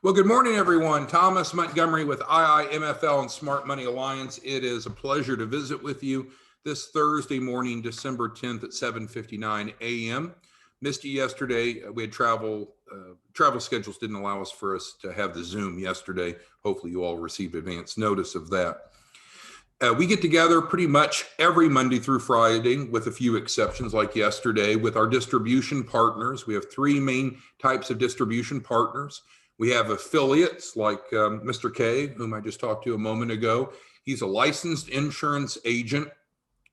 Well, good morning, everyone. Thomas Montgomery with IIMFL and Smart Money Alliance. It is a pleasure to visit with you this Thursday morning, December 10th at 7:59 a.m. Missed you yesterday. We had travel schedules didn't allow for us to have the Zoom yesterday. Hopefully you all received advance notice of that. We get together pretty much every Monday through Friday, with a few exceptions like yesterday, with our distribution partners. We have three main types of distribution partners. We have affiliates like Mr. K, whom I just talked to a moment ago. He's a licensed insurance agent,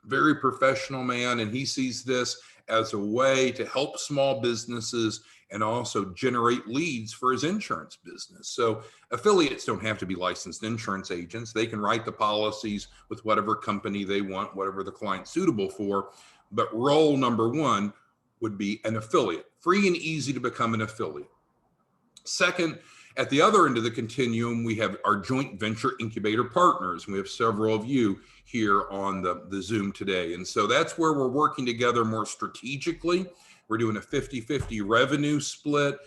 very professional man, and he sees this as a way to help small businesses and also generate leads for his insurance business. So affiliates don't have to be licensed insurance agents. They can write the policies with whatever company they want, whatever the client's suitable for. But role number one would be an affiliate. Free and easy to become an affiliate. Second, at the other end of the continuum, we have our joint venture incubator partners. We have several of you here on the Zoom today. And so that's where we're working together more strategically. We're doing a 50-50 revenue split,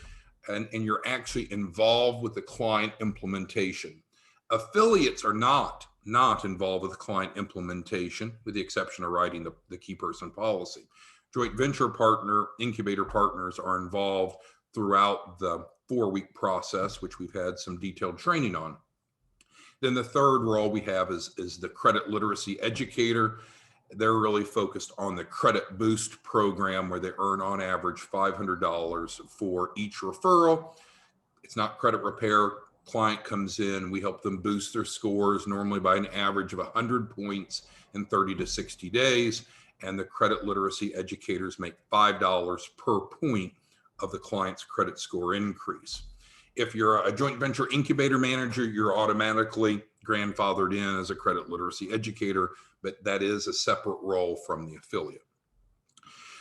and you're actually involved with the client implementation. Affiliates are not involved with the client implementation, with the exception of writing the key person policy. Joint venture partner, incubator partners are involved throughout the 4-week process, which we've had some detailed training on. Then the third role we have is the credit literacy educator. They're really focused on the Credit Boost program, where they earn on average $500 for each referral. It's not credit repair. Client comes in, we help them boost their scores, normally by an average of 100 points in 30 to 60 days. And the credit literacy educators make $5 per point of the client's credit score increase. If you're a joint venture incubator manager, you're automatically grandfathered in as a credit literacy educator, but that is a separate role from the affiliate.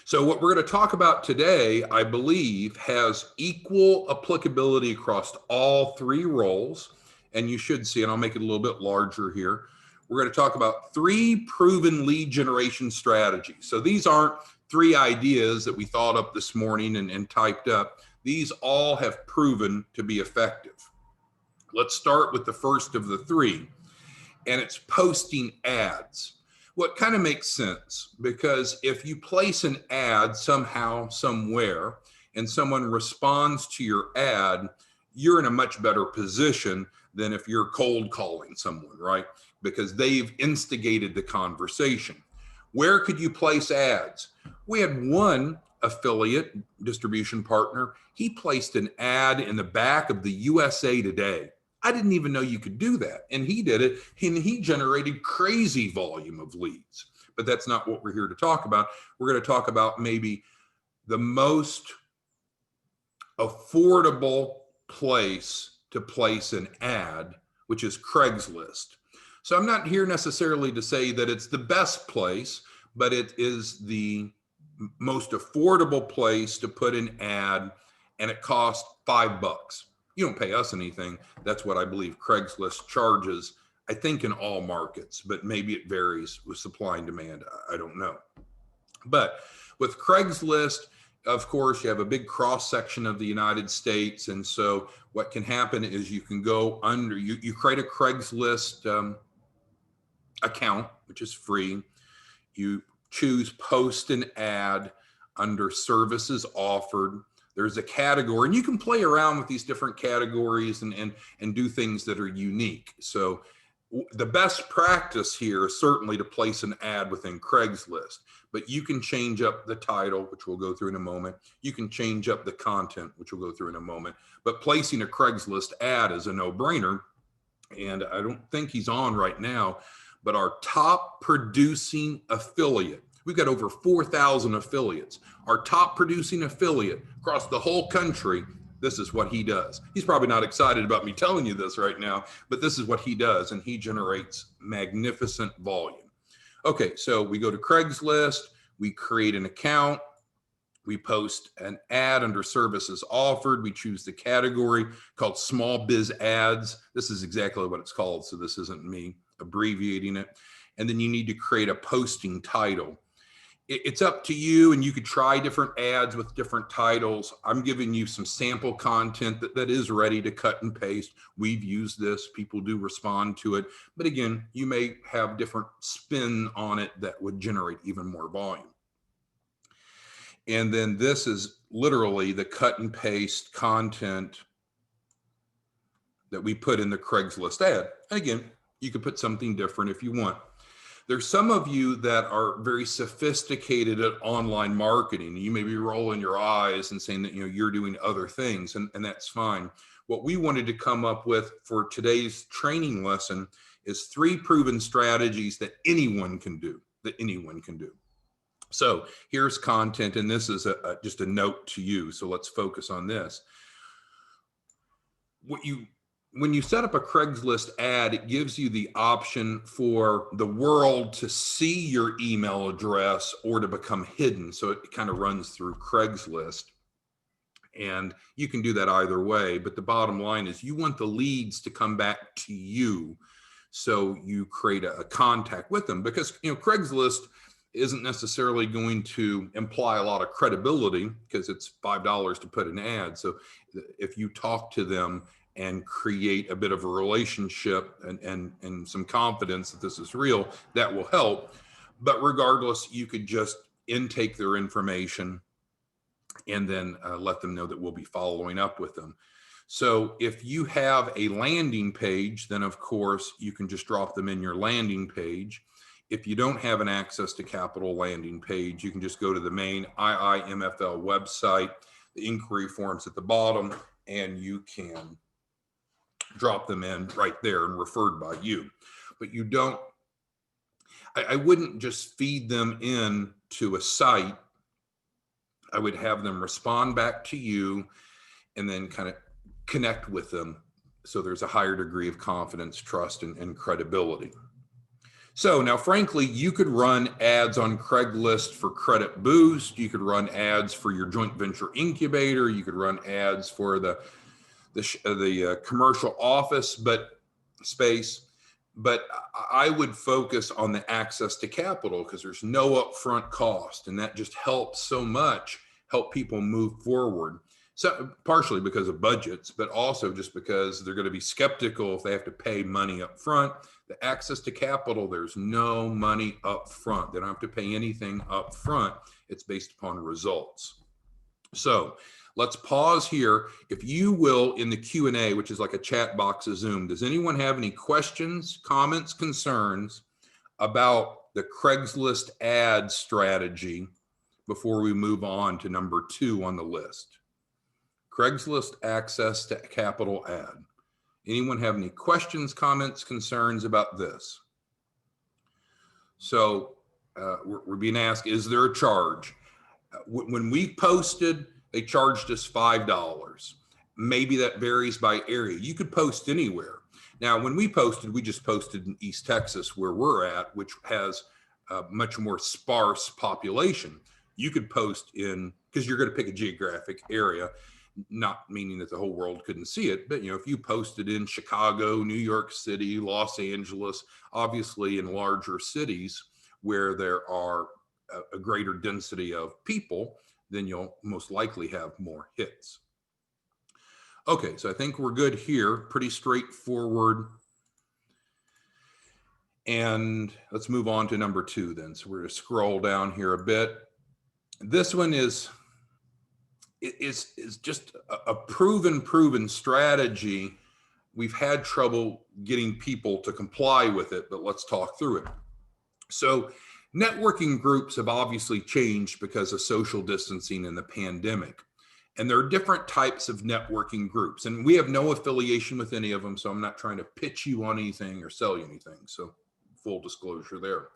So what we're going to talk about today, I believe, has equal applicability across all three roles. And you should see, and I'll make it a little bit larger here. We're going to talk about 3 proven lead generation strategies. So these aren't 3 ideas that we thought up this morning and typed up. These all have proven to be effective. Let's start with the first of the 3, and it's posting ads. What kind of makes sense, because if you place an ad somehow, somewhere, and someone responds to your ad, you're in a much better position than if you're cold calling someone, right? Because they've instigated the conversation. Where could you place ads? We had one affiliate distribution partner. He placed an ad in the back of the USA Today. I didn't even know you could do that. And he did it, and he generated crazy volume of leads. But that's not what we're here to talk about. We're going to talk about maybe the most affordable place to place an ad, which is Craigslist. So I'm not here necessarily to say that it's the best place, but it is the most affordable place to put an ad, and it costs $5. You don't pay us anything. That's what I believe Craigslist charges, I think, in all markets, but maybe it varies with supply and demand. I don't know. But with Craigslist, of course, you have a big cross section of the United States. And so what can happen is you can go under, you create a Craigslist account, which is free. You choose post an ad under services offered. There's a category, and you can play around with these different categories and do things that are unique. So the best practice here is certainly to place an ad within Craigslist, but you can change up the title, which we'll go through in a moment. You can change up the content, which we'll go through in a moment. But placing a Craigslist ad is a no-brainer, and I don't think he's on right now, but our top producing affiliate, we've got over 4,000 affiliates. Our top producing affiliate across the whole country, this is what he does. He's probably not excited about me telling you this right now, but this is what he does, and he generates magnificent volume. Okay, so we go to Craigslist, we create an account, we post an ad under services offered. We choose the category called small biz ads. This is exactly what it's called, so this isn't me abbreviating it. And then you need to create a posting title. It's up to you, and you could try different ads with different titles. I'm giving you some sample content that is ready to cut and paste. We've used this, people do respond to it, but again, you may have different spin on it that would generate even more volume. And then this is literally the cut and paste content that we put in the Craigslist ad. And again, you could put something different if you want. There's some of you that are very sophisticated at online marketing. You may be rolling your eyes and saying that you're doing other things, and that's fine. What we wanted to come up with for today's training lesson is 3 proven strategies that anyone can do, So here's content, and this is just a note to you. So let's focus on this. When you set up a Craigslist ad, it gives you the option for the world to see your email address or to become hidden. So it kind of runs through Craigslist. And you can do that either way. But the bottom line is you want the leads to come back to you. So you create a contact with them, because Craigslist isn't necessarily going to imply a lot of credibility because it's $5 to put an ad. So if you talk to them and create a bit of a relationship and some confidence that this is real, that will help. But regardless, you could just intake their information and then let them know that we'll be following up with them. So if you have a landing page, then of course you can just drop them in your landing page. If you don't have an Access to Capital landing page, you can just go to the main IIMFL website, the inquiry forms at the bottom, and you can drop them in right there and referred by you. But you don't, I wouldn't just feed them in to a site. I would have them respond back to you and then kind of connect with them. So there's a higher degree of confidence, trust, and credibility. So now, frankly, you could run ads on Craigslist for Credit Boost. You could run ads for your joint venture incubator. You could run ads for the commercial office space, but I would focus on the Access to Capital because there's no upfront cost, and that just helps so much help people move forward. So partially because of budgets, but also just because they're going to be skeptical if they have to pay money up front. The Access to Capital, there's no money up front. They don't have to pay anything up front. It's based upon results. So let's pause here. If you will, in the Q&A, which is like a chat box of Zoom, does anyone have any questions, comments, concerns about the Craigslist ad strategy before we move on to number 2 on the list? Craigslist Access to Capital ad. Anyone have any questions, comments, concerns about this? So we're being asked, is there a charge? When we posted, they charged us $5. Maybe that varies by area. You could post anywhere. Now, when we posted, we just posted in East Texas where we're at, which has a much more sparse population. You could post in, because you're going to pick a geographic area, not meaning that the whole world couldn't see it, but if you posted in Chicago, New York City, Los Angeles, obviously in larger cities where there are a greater density of people, then you'll most likely have more hits. Okay, so I think we're good here, pretty straightforward. And let's move on to number 2 then. So we're going to scroll down here a bit. This one is just a proven strategy. We've had trouble getting people to comply with it, but let's talk through it. So networking groups have obviously changed because of social distancing and the pandemic. And there are different types of networking groups, and we have no affiliation with any of them. So I'm not trying to pitch you on anything or sell you anything. So full disclosure there.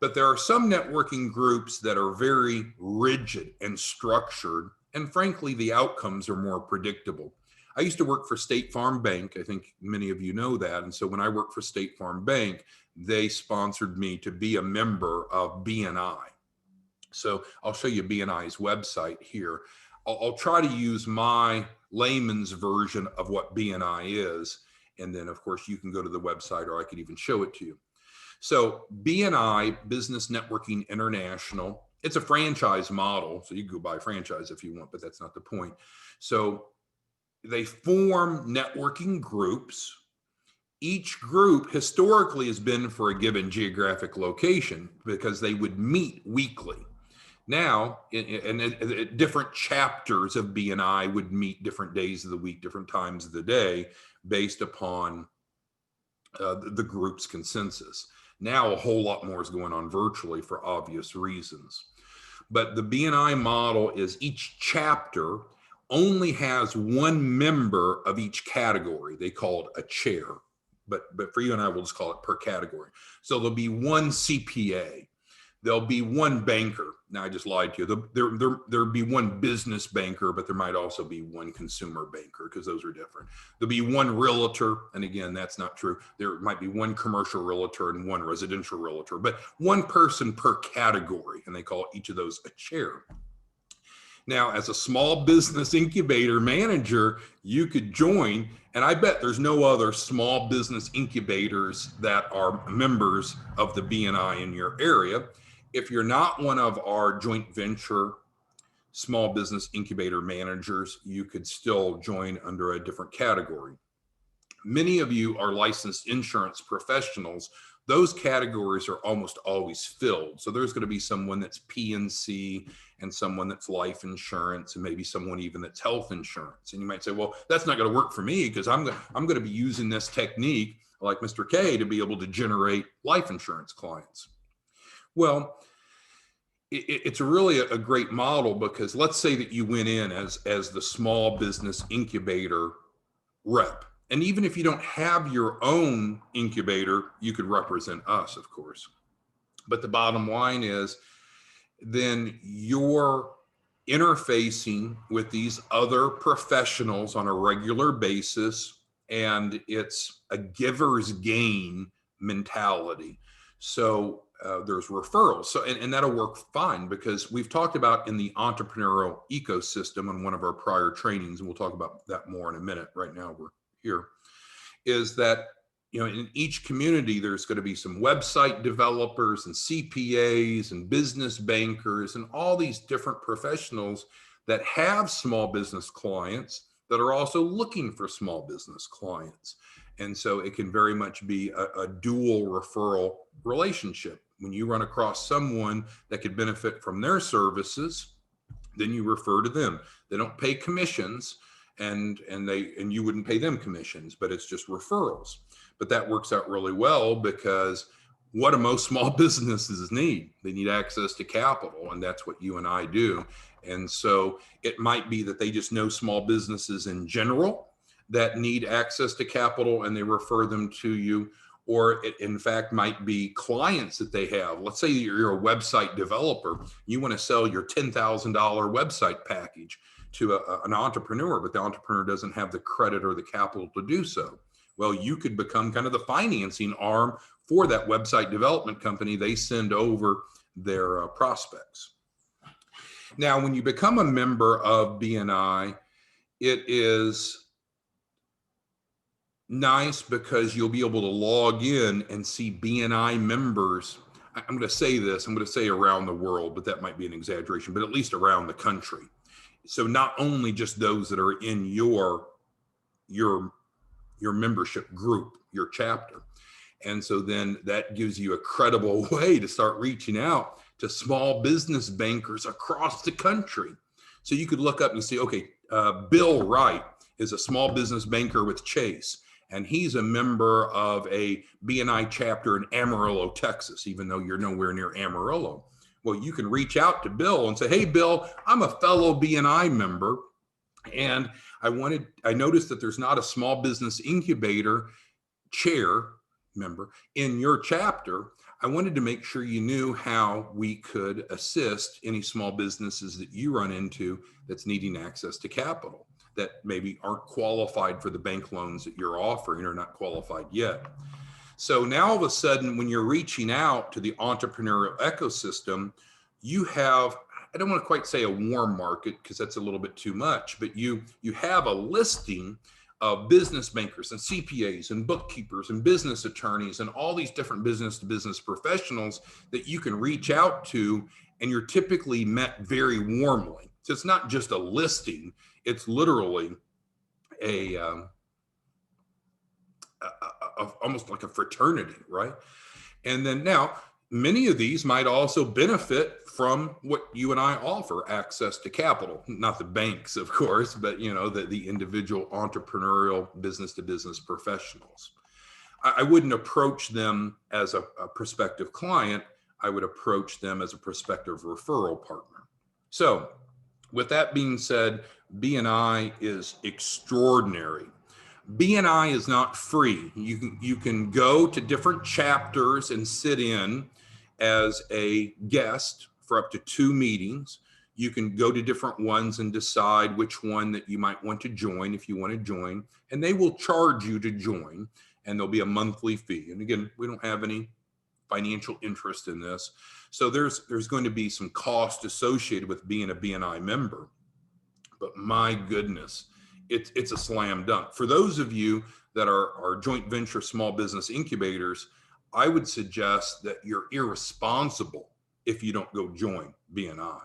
But there are some networking groups that are very rigid and structured. And frankly, the outcomes are more predictable. I used to work for State Farm Bank. I think many of you know that. And so when I worked for State Farm Bank, they sponsored me to be a member of BNI. So I'll show you BNI's website here. I'll try to use my layman's version of what BNI is. And then, of course, you can go to the website, or I could even show it to you. So BNI, Business Networking International, It's a franchise model, so you can go buy a franchise if you want, but that's not the point. So they form networking groups. Each group historically has been for a given geographic location because they would meet weekly. Now, different chapters of BNI would meet different days of the week, different times of the day, based upon the group's consensus. Now, a whole lot more is going on virtually for obvious reasons. But the BNI model is each chapter only has one member of each category. They call it a chair, but for you and I, we'll just call it per category. So there'll be one CPA. There'll be one banker. Now I just lied to you. There'll be one business banker, but there might also be one consumer banker because those are different. There'll be one realtor, and again, that's not true. There might be one commercial realtor and one residential realtor, but one person per category, and they call each of those a chair. Now, as a small business incubator manager, you could join, and I bet there's no other small business incubators that are members of the BNI in your area. If you're not one of our joint venture small business incubator managers, you could still join under a different category. Many of you are licensed insurance professionals. Those categories are almost always filled. So there's going to be someone that's P&C and someone that's life insurance and maybe someone even that's health insurance. And you might say, well, that's not going to work for me because I'm going to be using this technique like Mr. K to be able to generate life insurance clients. Well, it's really a great model because let's say that you went in as the small business incubator rep. And even if you don't have your own incubator, you could represent us, of course. But the bottom line is then you're interfacing with these other professionals on a regular basis, and it's a giver's gain mentality. So there's referrals. So, and that'll work fine because we've talked about in the entrepreneurial ecosystem on one of our prior trainings, and we'll talk about that more in a minute. Right now we're here, is that, in each community, there's going to be some website developers and CPAs and business bankers and all these different professionals that have small business clients that are also looking for small business clients. And so it can very much be a dual referral relationship. When you run across someone that could benefit from their services, then you refer to them. They don't pay commissions, and you wouldn't pay them commissions, but it's just referrals. But that works out really well because what do most small businesses need? They need access to capital, and that's what you and I do. And so it might be that they just know small businesses in general that need access to capital and they refer them to you, or it in fact might be clients that they have. Let's say you're a website developer, you want to sell your $10,000 website package to an entrepreneur, but the entrepreneur doesn't have the credit or the capital to do so. Well, you could become kind of the financing arm for that website development company. They send over their prospects. Now, when you become a member of BNI, it is nice because you'll be able to log in and see BNI members. I'm going to say this, I'm going to say around the world, but that might be an exaggeration, but at least around the country. So not only just those that are in your membership group, your chapter. And so then that gives you a credible way to start reaching out to small business bankers across the country. So you could look up and see, okay, Bill Wright is a small business banker with Chase, and he's a member of a BNI chapter in Amarillo, Texas, even though you're nowhere near Amarillo. Well, you can reach out to Bill and say, hey, Bill, I'm a fellow BNI member, and I noticed that there's not a small business incubator chair member in your chapter. I wanted to make sure you knew how we could assist any small businesses that you run into that's needing access to capital, that maybe aren't qualified for the bank loans that you're offering or not qualified yet. So now all of a sudden, when you're reaching out to the entrepreneurial ecosystem, you have, I don't want to quite say a warm market because that's a little bit too much, but you have a listing of business bankers and CPAs and bookkeepers and business attorneys and all these different business to business professionals that you can reach out to, and you're typically met very warmly. So it's not just a listing, it's literally almost like a fraternity, right? And then now, many of these might also benefit from what you and I offer, access to capital, not the banks, of course, but the individual entrepreneurial business to business professionals. I wouldn't approach them as a prospective client. I would approach them as a prospective referral partner. So with that being said, BNI is extraordinary. BNI is not free. You can go to different chapters and sit in as a guest for up to 2 meetings. You can go to different ones and decide which one that you might want to join if you want to join, and they will charge you to join, and there'll be a monthly fee. And again, we don't have any financial interest in this. So there's going to be some cost associated with being a BNI member, but my goodness, it's a slam dunk. For those of you that are joint venture small business incubators, I would suggest that you're irresponsible if you don't go join BNI,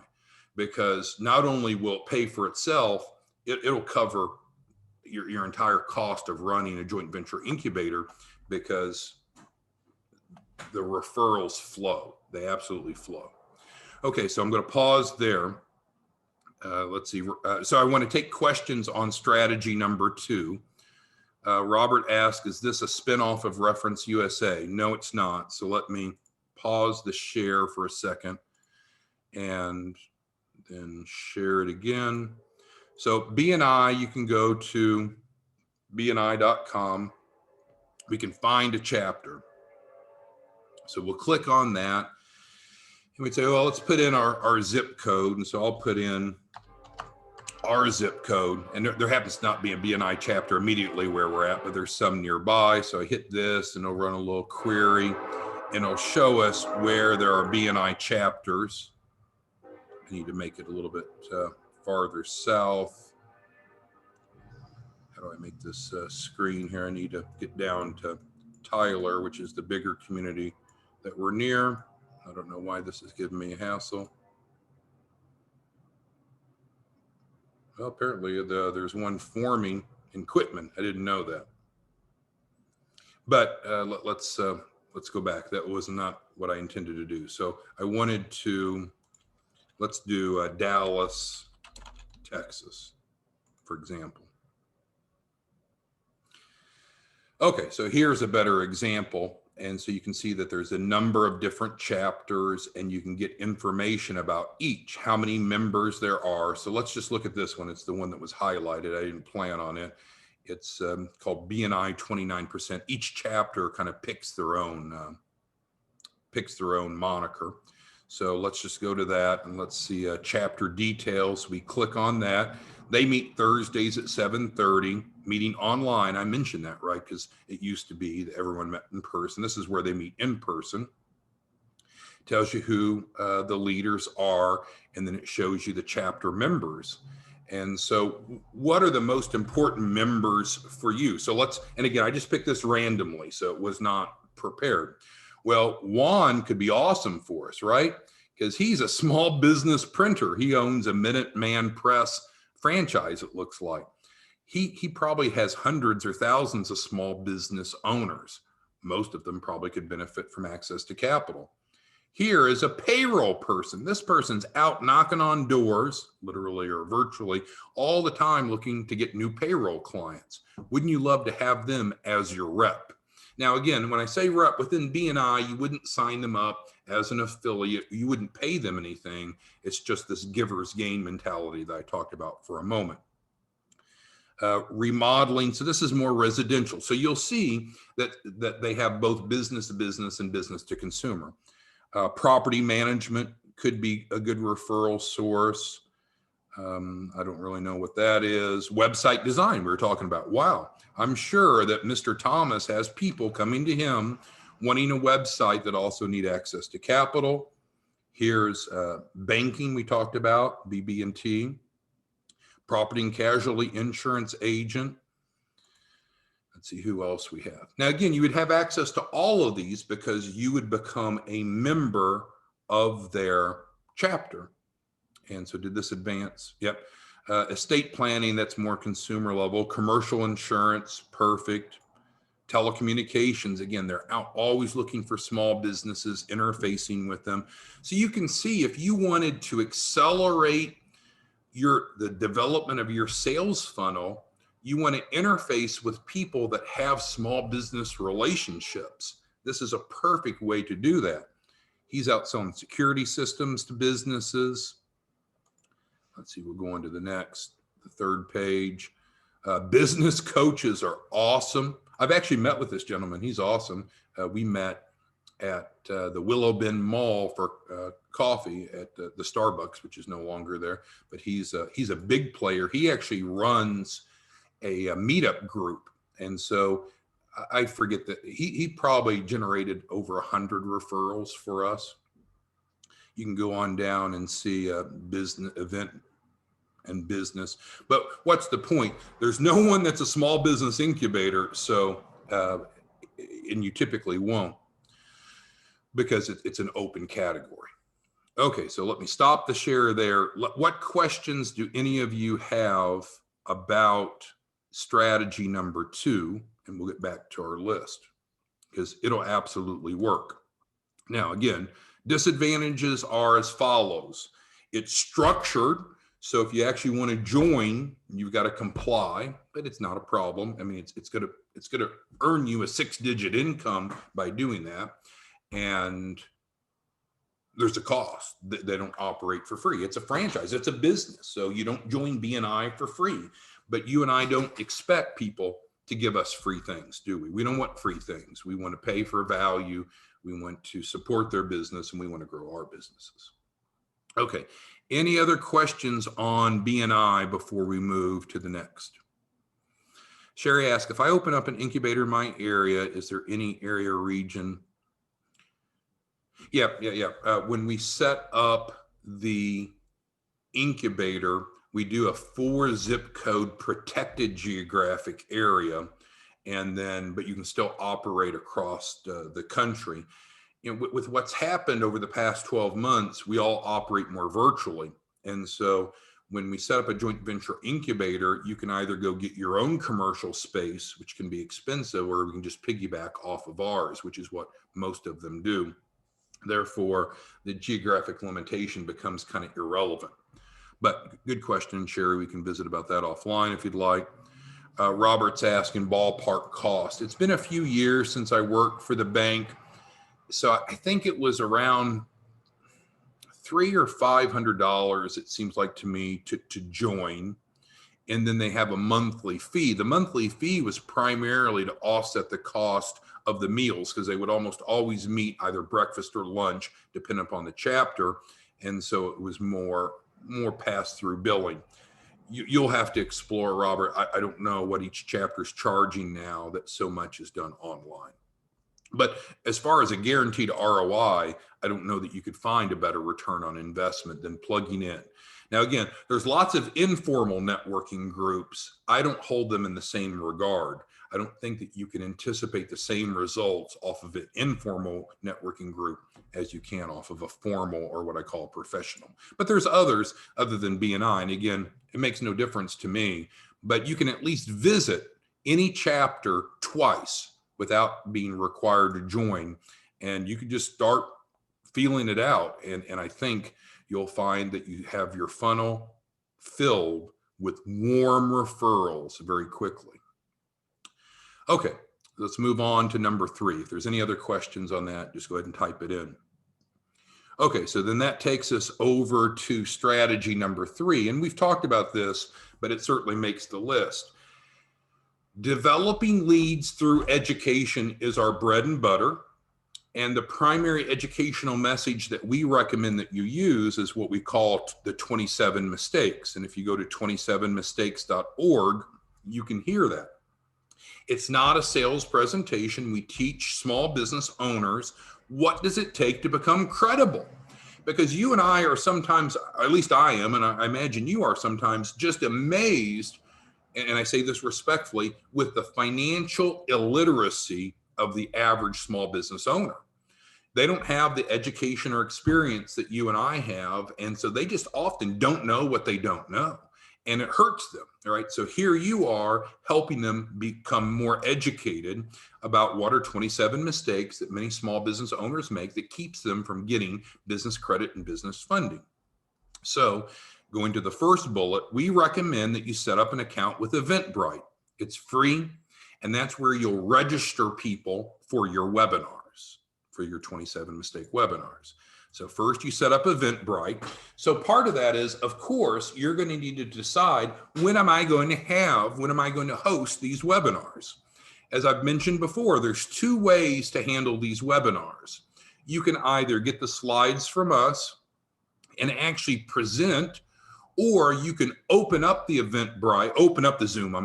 because not only will it pay for itself, it'll cover your entire cost of running a joint venture incubator, because the referrals flow. They absolutely flow. Okay, so I'm going to pause there. Let's see. So I want to take questions on strategy number 2. Robert asked, is this a spinoff of Reference USA? No, it's not. So let me pause the share for a second and then share it again. So BNI, you can go to bni.com. We can find a chapter. So we'll click on that. And we say, well, let's put in our zip code. And so I'll put in our zip code, and there happens to not be a BNI chapter immediately where we're at, but there's some nearby. So I hit this and it'll run a little query and it'll show us where there are BNI chapters. I need to make it a little bit farther south. How do I make this screen here? I need to get down to Tyler, which is the bigger community that we're near. I don't know why this is giving me a hassle. Well, apparently there's one forming in Quitman. I didn't know that. But let's go back. That was not what I intended to do. So I wanted to, let's do Dallas, Texas, for example. Okay, so here's a better example. And so you can see that there's a number of different chapters, and you can get information about each, how many members there are. So let's just look at this one. It's the one that was highlighted. I didn't plan on it. It's called BNI 29%. Each chapter kind of picks their own moniker. So let's just go to that and let's see chapter details. We click on that. They meet Thursdays at 7:30, meeting online. I mentioned that, right? Because it used to be that everyone met in person. This is where they meet in person. Tells you who the leaders are, and then it shows you the chapter members. And so what are the most important members for you? So and again, I just picked this randomly, so it was not prepared. Well, Juan could be awesome for us, right? Because he's a small business printer. He owns a Minuteman Press franchise, it looks like. He probably has hundreds or thousands of small business owners. Most of them probably could benefit from access to capital. Here is a payroll person. This person's out knocking on doors, literally or virtually, all the time looking to get new payroll clients. Wouldn't you love to have them as your rep? Now, again, when I say rep within BNI, you wouldn't sign them up as an affiliate. You wouldn't pay them anything. It's just this giver's gain mentality that I talked about for a moment. Remodeling. So this is more residential. So you'll see that they have both business to business and business to consumer. Property management could be a good referral source. I don't really know what that is. Website design, we were talking about. Wow, I'm sure that Mr. Thomas has people coming to him wanting a website that also need access to capital. Here's banking we talked about, BB&T. Property and casualty insurance agent. Let's see who else we have. Now, again, you would have access to all of these because you would become a member of their chapter. And so did this advance? Yep. Estate planning, that's more consumer level. Commercial insurance, perfect. Telecommunications, again, they're out always looking for small businesses, interfacing with them. So you can see if you wanted to accelerate the development of your sales funnel, you want to interface with people that have small business relationships. This is a perfect way to do that. He's out selling security systems to businesses. Let's see, we'll go on to the third page. Business coaches are awesome. I've actually met with this gentleman. He's awesome. We met at the Willow Bend Mall for coffee at the Starbucks, which is no longer there, but he's a big player. He actually runs a meetup group. And so I forget that he probably generated over 100 referrals for us. You can go on down and see a business event and business. But what's the point? There's no one that's a small business incubator. So, and you typically won't because it's an open category. Okay, so let me stop the share there. What questions do any of you have about strategy number 2? And we'll get back to our list because it'll absolutely work. Now, again, disadvantages are as follows. It's structured. So if you actually want to join, you've got to comply, but it's not a problem. I mean, it's going to earn you a 6-digit income by doing that. And there's a cost. They don't operate for free. It's a franchise. It's a business. So you don't join BNI for free. But you and I don't expect people to give us free things, do we? We don't want free things. We want to pay for value. We want to support their business, and we want to grow our businesses. Okay. Any other questions on BNI before we move to the next? Sherry asked, if I open up an incubator in my area, is there any area or region? Yeah. When we set up the incubator, we do a 4 zip code protected geographic area, and then, but you can still operate across the country. You know, with what's happened over the past 12 months, we all operate more virtually. And so when we set up a joint venture incubator, you can either go get your own commercial space, which can be expensive, or we can just piggyback off of ours, which is what most of them do. Therefore, the geographic limitation becomes kind of irrelevant. But good question, Sherry. We can visit about that offline if you'd like. Robert's asking ballpark cost. It's been a few years since I worked for the bank. So I think it was around $300 or $500, it seems like to me, to join. And then they have a monthly fee. The monthly fee was primarily to offset the cost of the meals because they would almost always meet either breakfast or lunch, depending upon the chapter. And so it was more pass-through billing. You'll have to explore, Robert. I don't know what each chapter is charging now that so much is done online. But as far as a guaranteed ROI, I don't know that you could find a better return on investment than plugging in. Now, again, there's lots of informal networking groups. I don't hold them in the same regard. I don't think that you can anticipate the same results off of an informal networking group as you can off of a formal or what I call professional. But there's others other than BNI. And again, it makes no difference to me, but you can at least visit any chapter twice without being required to join. And you can just start feeling it out. And I think you'll find that you have your funnel filled with warm referrals very quickly. Okay, let's move on to number 3. If there's any other questions on that, just go ahead and type it in. Okay, so then that takes us over to strategy number 3. And we've talked about this, but it certainly makes the list. Developing leads through education is our bread and butter. And the primary educational message that we recommend that you use is what we call the 27 mistakes. And if you go to 27mistakes.org, you can hear that. It's not a sales presentation. We teach small business owners, what does it take to become credible? Because you and I are sometimes, at least I am, and I imagine you are sometimes, just amazed and I say this respectfully, with the financial illiteracy of the average small business owner. They don't have the education or experience that you and I have. And so they just often don't know what they don't know. And it hurts them. All right. So here you are helping them become more educated about what are 27 mistakes that many small business owners make that keeps them from getting business credit and business funding. So going to the first bullet, we recommend that you set up an account with Eventbrite. It's free. And that's where you'll register people for your webinars, for your 27 mistake webinars. So first you set up Eventbrite. So part of that is, of course, you're going to need to decide, when am I going to host these webinars? As I've mentioned before, there's two ways to handle these webinars. You can either get the slides from us and actually present, or you can open up the Zoom,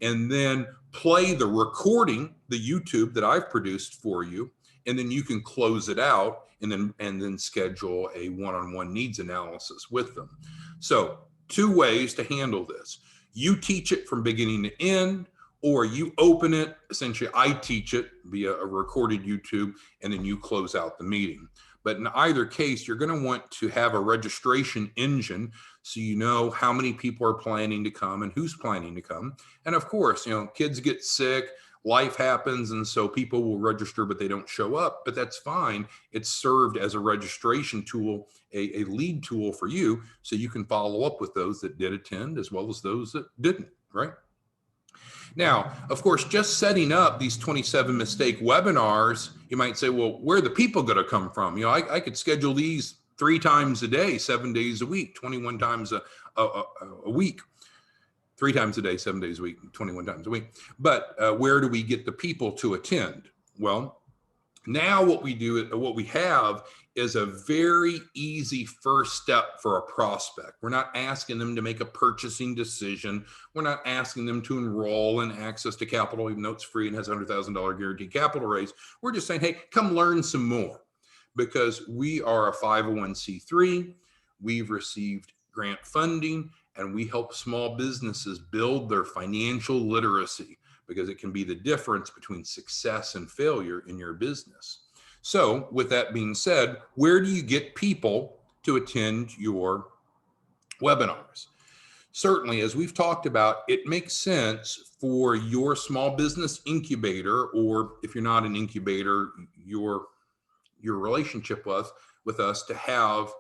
and then play the recording, the YouTube that I've produced for you, and then you can close it out and then schedule a one-on-one needs analysis with them. So two ways to handle this. You teach it from beginning to end, or you open it, essentially I teach it via a recorded YouTube, and then you close out the meeting. But in either case, you're going to want to have a registration engine so you know how many people are planning to come and who's planning to come. And of course, kids get sick, life happens, and so people will register, but they don't show up, but that's fine. It's served as a registration tool, a lead tool for you, so you can follow up with those that did attend as well as those that didn't, right? Now, of course, just setting up these 27 mistake webinars, you might say, well, where are the people going to come from? I could schedule these 3 times a day, 7 days a week, 21 times a week. 3 times a day, 7 days a week, 21 times a week. But where do we get the people to attend? Well, now what we have is a very easy first step for a prospect. We're not asking them to make a purchasing decision. We're not asking them to enroll in Access to Capital, even though it's free and has a $100,000 guaranteed capital raise. We're just saying, hey, come learn some more, because we are a 501c3. We've received grant funding, and we help small businesses build their financial literacy, because it can be the difference between success and failure in your business. So with that being said, where do you get people to attend your webinars? Certainly, as we've talked about, it makes sense for your small business incubator, or if you're not an incubator, your relationship with us, to have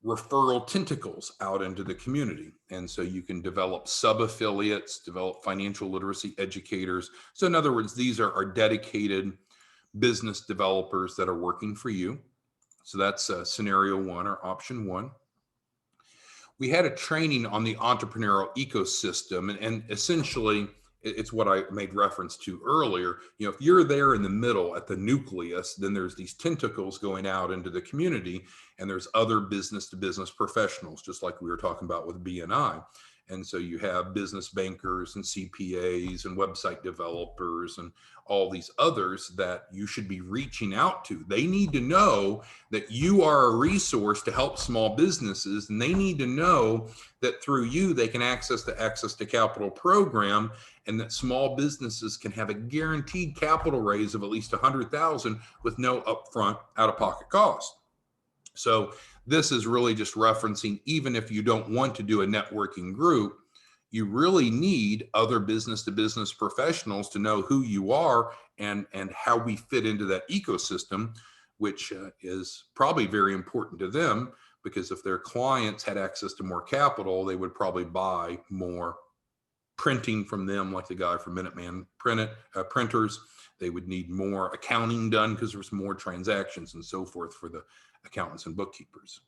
referral tentacles out into the community. And so you can develop sub-affiliates, develop financial literacy educators. So in other words, these are dedicated business developers that are working for you. So that's scenario 1, or option 1. We had a training on the entrepreneurial ecosystem, and essentially it's what I made reference to earlier. If you're there in the middle at the nucleus, then there's these tentacles going out into the community, and there's other business to business professionals, just like we were talking about with BNI. And so you have business bankers and CPAs and website developers and all these others that you should be reaching out to. They need to know that you are a resource to help small businesses, and they need to know that through you, they can access the Access to Capital program, and that small businesses can have a guaranteed capital raise of at least $100,000 with no upfront out-of-pocket cost. So this is really just referencing, even if you don't want to do a networking group, you really need other business to business professionals to know who you are and how we fit into that ecosystem, which is probably very important to them, because if their clients had access to more capital, they would probably buy more printing from them, like the guy from Minuteman printers. They would need more accounting done because there's more transactions and so forth for the accountants and bookkeepers.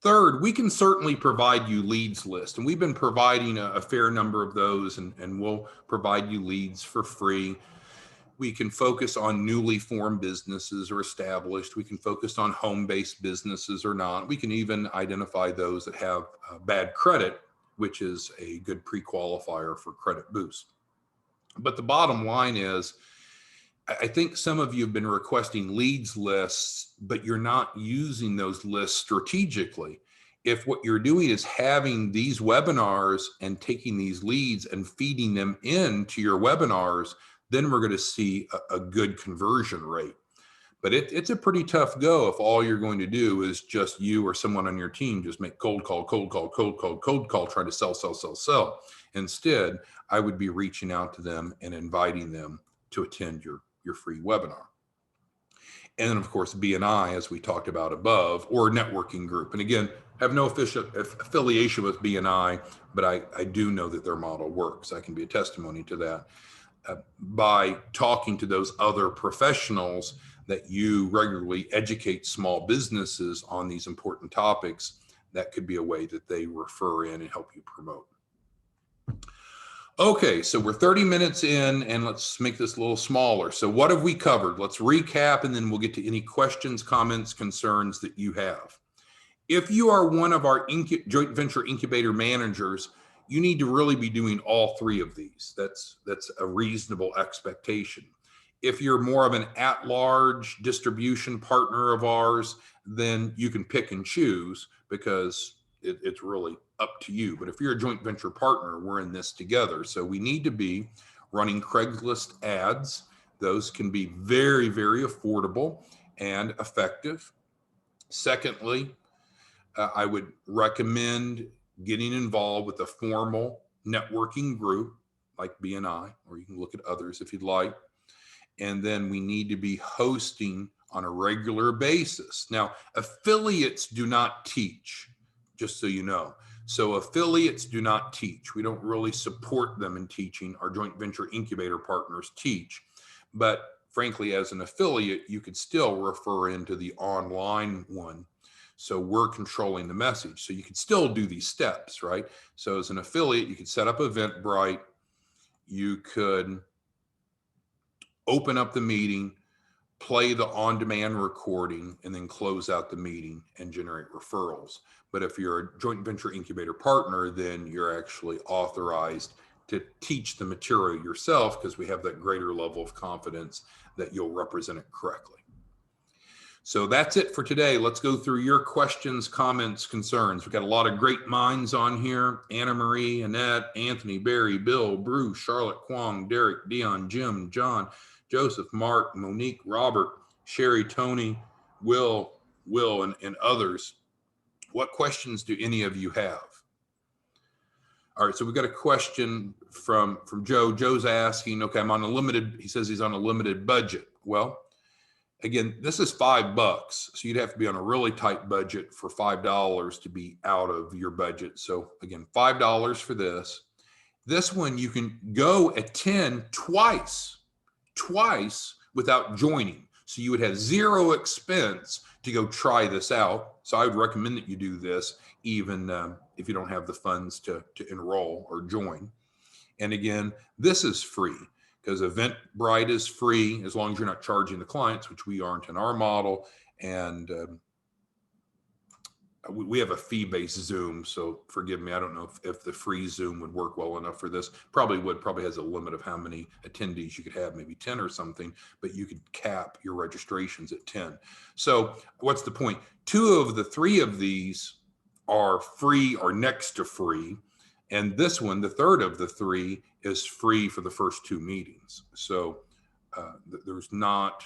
Third, we can certainly provide you leads list, and we've been providing a fair number of those, and we'll provide you leads for free. We can focus on newly formed businesses or established. We can focus on home-based businesses or not. We can even identify those that have bad credit, which is a good pre-qualifier for Credit Boost. But the bottom line is, I think some of you have been requesting leads lists, but you're not using those lists strategically. If what you're doing is having these webinars and taking these leads and feeding them into your webinars, then we're going to see a good conversion rate. But it's a pretty tough go if all you're going to do is just you or someone on your team just make cold call, trying to sell. Instead, I would be reaching out to them and inviting them to attend your free webinar. And then, of course, BNI, as we talked about above, or networking group. And again, I have no official affiliation with BNI, but I do know that their model works. I can be a testimony to that. By talking to those other professionals that you regularly educate small businesses on these important topics, that could be a way that they refer in and help you promote. Okay, so we're 30 minutes in, and let's make this a little smaller. So what have we covered? Let's recap, and then we'll get to any questions, comments, concerns that you have. If you are one of our joint venture incubator managers, you need to really be doing all three of these. That's a reasonable expectation. If you're more of an at-large distribution partner of ours, then you can pick and choose, because it's really up to you. But if you're a joint venture partner, we're in this together. So we need to be running Craigslist ads. Those can be very, very affordable and effective. Secondly, I would recommend getting involved with a formal networking group like BNI, or you can look at others if you'd like. And then we need to be hosting on a regular basis. Now, affiliates do not teach, just so you know. So affiliates do not teach. We don't really support them in teaching. Our joint venture incubator partners teach. But frankly, as an affiliate, you could still refer into the online one. So we're controlling the message. So you could still do these steps, right? So as an affiliate, you could set up Eventbrite. You could open up the meeting, play the on-demand recording, and then close out the meeting and generate referrals. But if you're a joint venture incubator partner, then you're actually authorized to teach the material yourself, because we have that greater level of confidence that you'll represent it correctly. So that's it for today. Let's go through your questions, comments, concerns. We've got a lot of great minds on here. Anna Marie, Annette, Anthony, Barry, Bill, Bruce, Charlotte, Kwong, Derek, Dion, Jim, John, Joseph, Mark, Monique, Robert, Sherry, Tony, Will, and others. What questions do any of you have? All right, so we've got a question from Joe. Joe's asking, okay, I'm on a limited, he says he's on a limited budget. Well, again, this is $5, so you'd have to be on a really tight budget for $5 to be out of your budget. So again, $5 for this. This one you can go attend twice without joining. So you would have zero expense to go try this out. So I would recommend that you do this, even if you don't have the funds to enroll or join. And again, this is free, because Eventbrite is free as long as you're not charging the clients, which we aren't in our model. And we have a fee-based Zoom, so forgive me. I don't know if the free Zoom would work well enough for this. Probably has a limit of how many attendees you could have, maybe 10 or something, but you could cap your registrations at 10. So what's the point? 2 of the 3 of these are free or next to free. And this one, the third of the 3, is free for the first 2 meetings. So there's not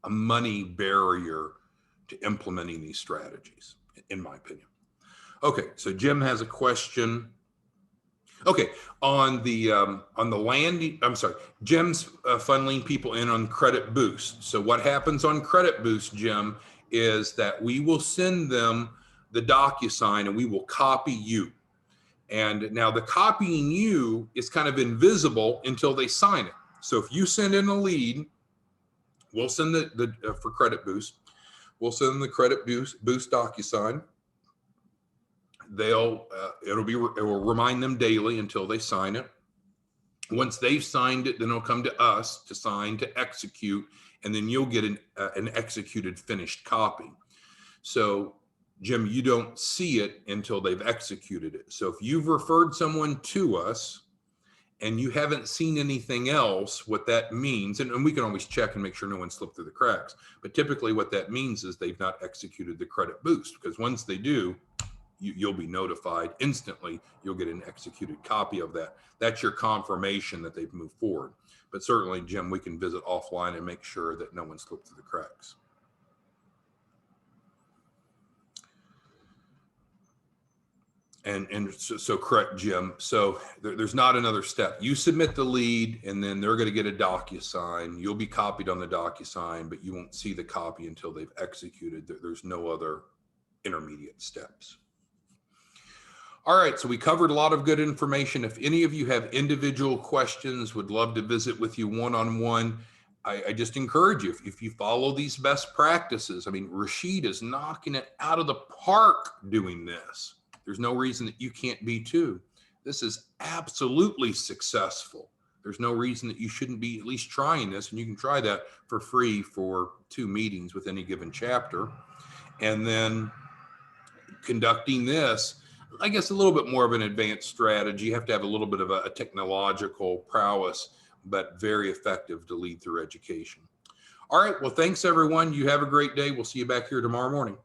a money barrier to implementing these strategies, in my opinion. Okay, so Jim has a question. Okay, on the landing, I'm sorry, Jim's funneling people in on Credit Boost. So what happens on Credit Boost, Jim, is that we will send them the DocuSign and we will copy you. And now the copying you is kind of invisible until they sign it. So if you send in a lead, we'll send for Credit Boost, we'll send them the Credit Boost DocuSign. It will remind them daily until they sign it. Once they've signed it, then it'll come to us to sign, to execute, and then you'll get an executed finished copy. So Jim, you don't see it until they've executed it. So if you've referred someone to us and you haven't seen anything else, what that means, and we can always check and make sure no one slipped through the cracks, but typically what that means is they've not executed the credit boost, because once they do, you'll be notified instantly. You'll get an executed copy of that. That's your confirmation that they've moved forward. But certainly, Jim, we can visit offline and make sure that no one slipped through the cracks. And so correct, Jim. So there's not another step. You submit the lead, and then they're going to get a DocuSign. You'll be copied on the DocuSign, but you won't see the copy until they've executed. There's no other intermediate steps. All right, so we covered a lot of good information. If any of you have individual questions, would love to visit with you one-on-one. I just encourage you, if you follow these best practices, I mean, Rashid is knocking it out of the park doing this. There's no reason that you can't be too. This is absolutely successful. There's no reason that you shouldn't be at least trying this, and you can try that for free for 2 meetings with any given chapter. And then conducting this, I guess, a little bit more of an advanced strategy. You have to have a little bit of a technological prowess, but very effective to lead through education. All right, well, thanks everyone. You have a great day. We'll see you back here tomorrow morning.